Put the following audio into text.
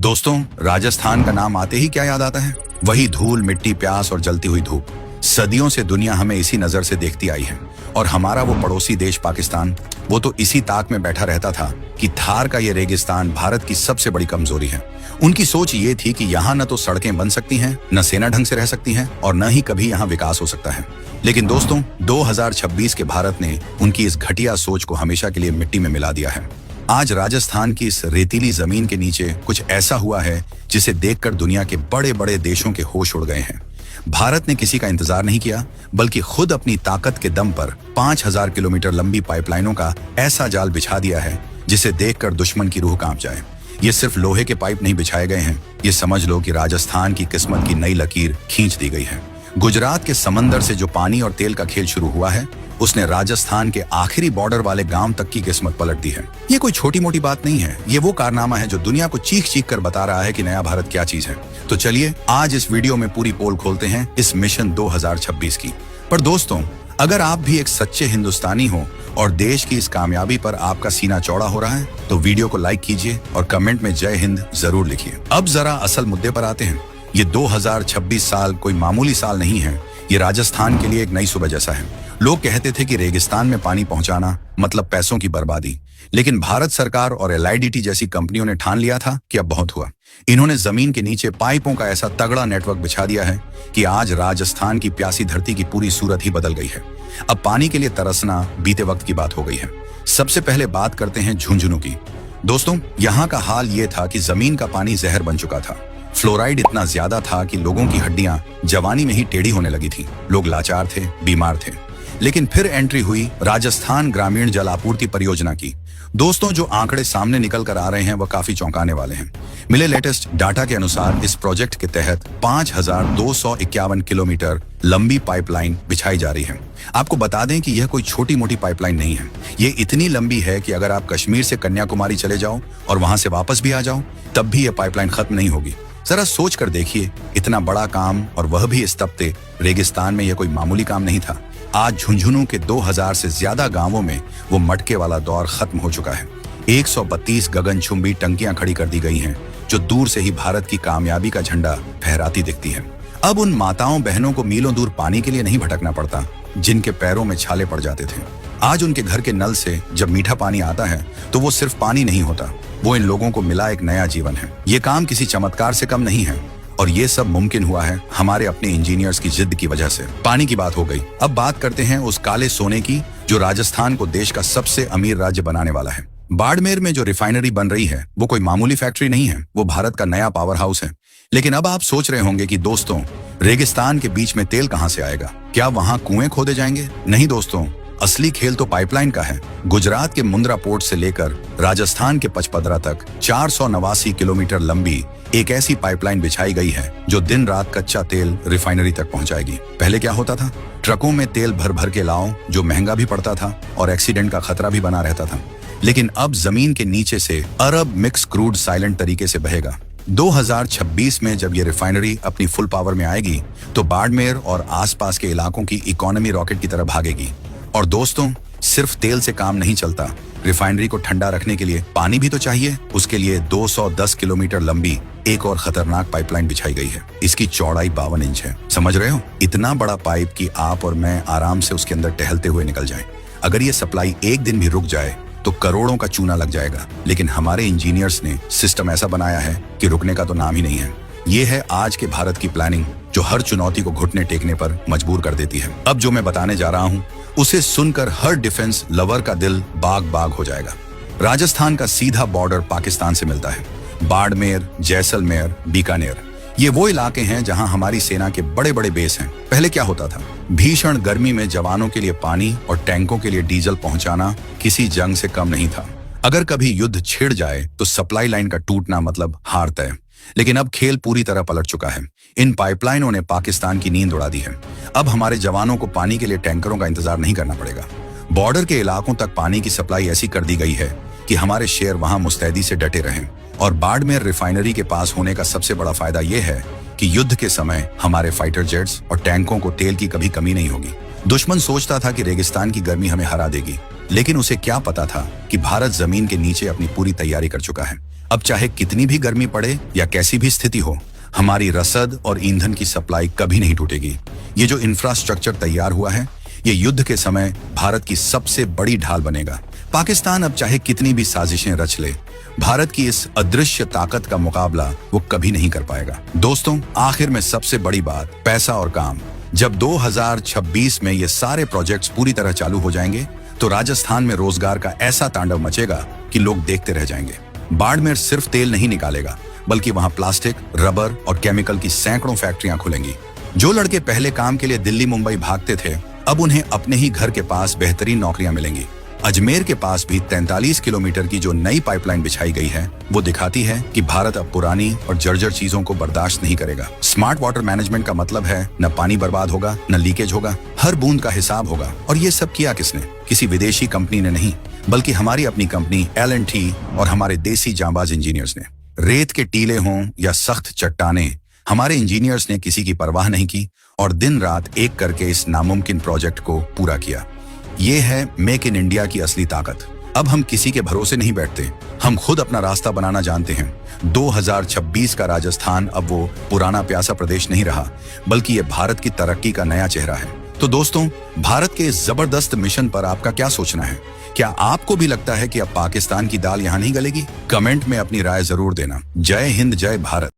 दोस्तों, राजस्थान का नाम आते ही क्या याद आता है? वही धूल, मिट्टी, प्यास और जलती हुई धूप। सदियों से दुनिया हमें इसी नजर से देखती आई है और हमारा वो पड़ोसी देश पाकिस्तान, वो तो इसी ताक में बैठा रहता था कि थार का ये रेगिस्तान भारत की सबसे बड़ी कमजोरी है। उनकी सोच ये थी कि यहाँ न तो सड़कें बन सकती हैं, न सेना ढंग से रह सकती है और न ही कभी यहाँ विकास हो सकता है। लेकिन दोस्तों, 2026 के भारत ने उनकी इस घटिया सोच को हमेशा के लिए मिट्टी में मिला दिया है। आज राजस्थान की इस रेतीली जमीन के नीचे कुछ ऐसा हुआ है जिसे देखकर दुनिया के बड़े बड़े देशों के होश उड़ गए हैं। भारत ने किसी का इंतजार नहीं किया, बल्कि खुद अपनी ताकत के दम पर 5000 किलोमीटर लंबी पाइपलाइनों का ऐसा जाल बिछा दिया है जिसे देखकर दुश्मन की रूह कांप जाए। ये सिर्फ लोहे के पाइप नहीं बिछाए गए हैं, ये समझ लो कि राजस्थान की किस्मत की नई लकीर खींच दी गई है। गुजरात के समंदर से जो पानी और तेल का खेल शुरू हुआ है, उसने राजस्थान के आखिरी बॉर्डर वाले गांव तक की किस्मत पलट दी है। ये कोई छोटी मोटी बात नहीं है, ये वो कारनामा है जो दुनिया को चीख चीख कर बता रहा है कि नया भारत क्या चीज है। तो चलिए आज इस वीडियो में पूरी पोल खोलते हैं इस मिशन 2026 की। पर दोस्तों, अगर आप भी एक सच्चे हिंदुस्तानी हो और देश की इस कामयाबी पर आपका सीना चौड़ा हो रहा है, तो वीडियो को लाइक कीजिए और कमेंट में जय हिंद जरूर लिखिए। अब जरा असल मुद्दे पर आते हैं। ये 2026 साल कोई मामूली साल नहीं है, ये राजस्थान के लिए एक नई सुबह जैसा है। लोग कहते थे कि रेगिस्तान में पानी पहुंचाना मतलब पैसों की बर्बादी, लेकिन भारत सरकार और LIDT जैसी कंपनियों ने ठान लिया था कि अब बहुत हुआ। इन्होंने जमीन के नीचे पाइपों का ऐसा तगड़ा नेटवर्क बिछा दिया है कि आज राजस्थान की प्यासी धरती की पूरी सूरत ही बदल गई है। अब पानी के लिए तरसना बीते वक्त की बात हो गई है। सबसे पहले बात करते हैं झुंझुनू की। दोस्तों, यहाँ का हाल ये था कि जमीन का पानी जहर बन चुका था। फ्लोराइड इतना ज्यादा था कि लोगों की हड्डियां जवानी में ही टेढ़ी होने लगी थी। लोग लाचार थे, बीमार थे। लेकिन फिर एंट्री हुई राजस्थान ग्रामीण जल आपूर्ति परियोजना की। दोस्तों, जो आंकड़े सामने निकल कर आ रहे हैं वह काफी चौंकाने वाले हैं। मिले लेटेस्ट डाटा के अनुसार इस प्रोजेक्ट के तहत 5251 किलोमीटर लंबी पाइपलाइन बिछाई जा रही है। आपको बता दें कि यह कोई छोटी मोटी पाइपलाइन नहीं है। ये इतनी लंबी है कि अगर आप कश्मीर से कन्याकुमारी चले जाओ और वहां से वापस भी आ जाओ, तब भी यह पाइपलाइन खत्म नहीं होगी। जरा सोच कर देखिए, इतना बड़ा काम और वह भी इस तपते रेगिस्तान में यह कोई मामूली काम नहीं था। आज झुंझुनू के 2000 से ज्यादा गांवों में वो मटके वाला दौर खत्म हो चुका है। 132 गगनचुंबी टंकियां खड़ी कर दी गई हैं, जो दूर से ही भारत की कामयाबी का झंडा फहराती दिखती है। अब उन माताओं बहनों को मीलों दूर पानी के लिए नहीं भटकना पड़ता, जिनके पैरों में छाले पड़ जाते थे। आज उनके घर के नल से जब मीठा पानी आता है तो वो सिर्फ पानी नहीं होता, वो इन लोगों को मिला एक नया जीवन है। ये काम किसी चमत्कार से कम नहीं है और ये सब मुमकिन हुआ है हमारे अपने इंजीनियर्स की जिद की वजह से। पानी की बात हो गई, अब बात करते हैं उस काले सोने की जो राजस्थान को देश का सबसे अमीर राज्य बनाने वाला है। बाड़मेर में जो रिफाइनरी बन रही है वो कोई मामूली फैक्ट्री नहीं है, वो भारत का नया पावर हाउस है। लेकिन अब आप सोच रहे होंगे कि दोस्तों, रेगिस्तान के बीच में तेल कहां से आएगा? क्या वहां कुएं खोदे जाएंगे? नहीं दोस्तों, असली खेल तो पाइपलाइन का है। गुजरात के मुंद्रा पोर्ट से लेकर राजस्थान के पचपदरा तक 489 किलोमीटर लंबी एक ऐसी पाइपलाइन बिछाई गई है जो दिन रात कच्चा तेल रिफाइनरी तक पहुंचाएगी। पहले क्या होता था? ट्रकों में तेल भर भर के लाओ, जो महंगा भी पड़ता था और एक्सीडेंट का खतरा भी बना रहता था। लेकिन अब जमीन के नीचे से अरब मिक्स क्रूड साइलेंट तरीके से बहेगा। 2026 में जब ये रिफाइनरी अपनी फुल पावर में आएगी तो बाड़मेर और आसपास के इलाकों की इकोनॉमी रॉकेट की तरह भागेगी। और दोस्तों, सिर्फ तेल से काम नहीं चलता, रिफाइनरी को ठंडा रखने के लिए पानी भी तो चाहिए। उसके लिए 210 किलोमीटर लंबी एक और खतरनाक पाइपलाइन बिछाई गई है। इसकी चौड़ाई 52 इंच है। समझ रहे हो? इतना बड़ा पाइप कि आप और मैं आराम से उसके अंदर टहलते हुए निकल जाएं। अगर ये सप्लाई एक दिन भी रुक जाए तो करोड़ों का चूना लग जाएगा। लेकिन हमारे इंजीनियर्स ने सिस्टम ऐसा बनाया है कि रुकने का तो नाम ही नहीं है। ये है आज के भारत की प्लानिंग, जो हर चुनौती को घुटने टेकने पर मजबूर कर देती है। अब जो मैं बताने जा रहा हूँ उसे सुनकर हर डिफेंस लवर का दिल बाग बाग हो जाएगा। राजस्थान का सीधा बॉर्डर पाकिस्तान से मिलता है। बाड़मेर, जैसलमेर, बीकानेर, ये वो इलाके हैं जहां हमारी सेना के बड़े बड़े बेस हैं। पहले क्या होता था? भीषण गर्मी में जवानों के लिए पानी और टैंकों के लिए डीजल पहुंचाना किसी जंग से कम नहीं था। अगर कभी युद्ध छिड़ जाए तो सप्लाई लाइन का टूटना मतलब हार तय। लेकिन अब खेल पूरी तरह पलट चुका है। इन पाइपलाइनों ने पाकिस्तान की नींद उड़ा दी है। अब हमारे जवानों को पानी के लिए टैंकरों का इंतजार नहीं करना पड़ेगा। बॉर्डर के इलाकों तक पानी की सप्लाई ऐसी कर दी गई है कि हमारे शेर वहां मुस्तैदी से डटे रहें। और बाड़मेर रिफाइनरी के पास होने का सबसे बड़ा फायदा यह है कि युद्ध के समय हमारे फाइटर जेट्स और टैंकों को तेल की कभी कमी नहीं होगी। दुश्मन सोचता था कि रेगिस्तान की गर्मी हमें हरा देगी, लेकिन उसे क्या पता था कि भारत जमीन के नीचे अपनी पूरी तैयारी कर चुका है। अब चाहे कितनी भी गर्मी पड़े या कैसी भी स्थिति हो, हमारी रसद और ईंधन की सप्लाई कभी नहीं टूटेगी। ये जो इंफ्रास्ट्रक्चर तैयार हुआ है, ये युद्ध के समय भारत की सबसे बड़ी ढाल बनेगा। पाकिस्तान अब चाहे कितनी भी साजिशें रच ले, भारत की इस अदृश्य ताकत का मुकाबला वो कभी नहीं कर पाएगा। दोस्तों, आखिर में सबसे बड़ी बात पैसा और काम। जब 2026 में ये सारे प्रोजेक्ट्स पूरी तरह चालू हो जाएंगे तो राजस्थान में रोजगार का ऐसा तांडव मचेगा कि लोग देखते रह जाएंगे। बाड़मेर सिर्फ तेल नहीं निकालेगा, बल्कि वहां प्लास्टिक, रबर और केमिकल की सैकड़ों फैक्ट्रियां खुलेंगी। जो लड़के पहले काम के लिए दिल्ली मुंबई भागते थे, अब उन्हें अपने ही घर के पास बेहतरीन नौकरियां मिलेंगी। अजमेर के पास भी 43 किलोमीटर की जो नई पाइपलाइन बिछाई गई है, वो दिखाती है कि भारत अब पुरानी और जर्जर चीजों को बर्दाश्त नहीं करेगा। स्मार्ट वाटर मैनेजमेंट का मतलब है न पानी बर्बाद होगा, न लीकेज होगा, हर बूंद का हिसाब होगा। और ये सब किया किसने? किसी विदेशी कंपनी ने नहीं, बल्कि हमारी अपनी कंपनी L&T और हमारे देसी जांबाज इंजीनियर्स ने। रेत के टीले हों या सख्त चट्टाने, हमारे इंजीनियर्स ने किसी की परवाह नहीं की और दिन रात एक करके इस नामुमकिन प्रोजेक्ट को पूरा किया। ये है मेक इन इंडिया की असली ताकत। अब हम किसी के भरोसे नहीं बैठते, हम खुद अपना रास्ता बनाना जानते हैं। 2026 का राजस्थान अब वो पुराना प्यासा प्रदेश नहीं रहा, बल्कि ये भारत की तरक्की का नया चेहरा है। तो दोस्तों, भारत के इस जबरदस्त मिशन पर आपका क्या सोचना है? क्या आपको भी लगता है कि अब पाकिस्तान की दाल यहाँ नहीं गलेगी? कमेंट में अपनी राय जरूर देना। जय हिंद, जय भारत।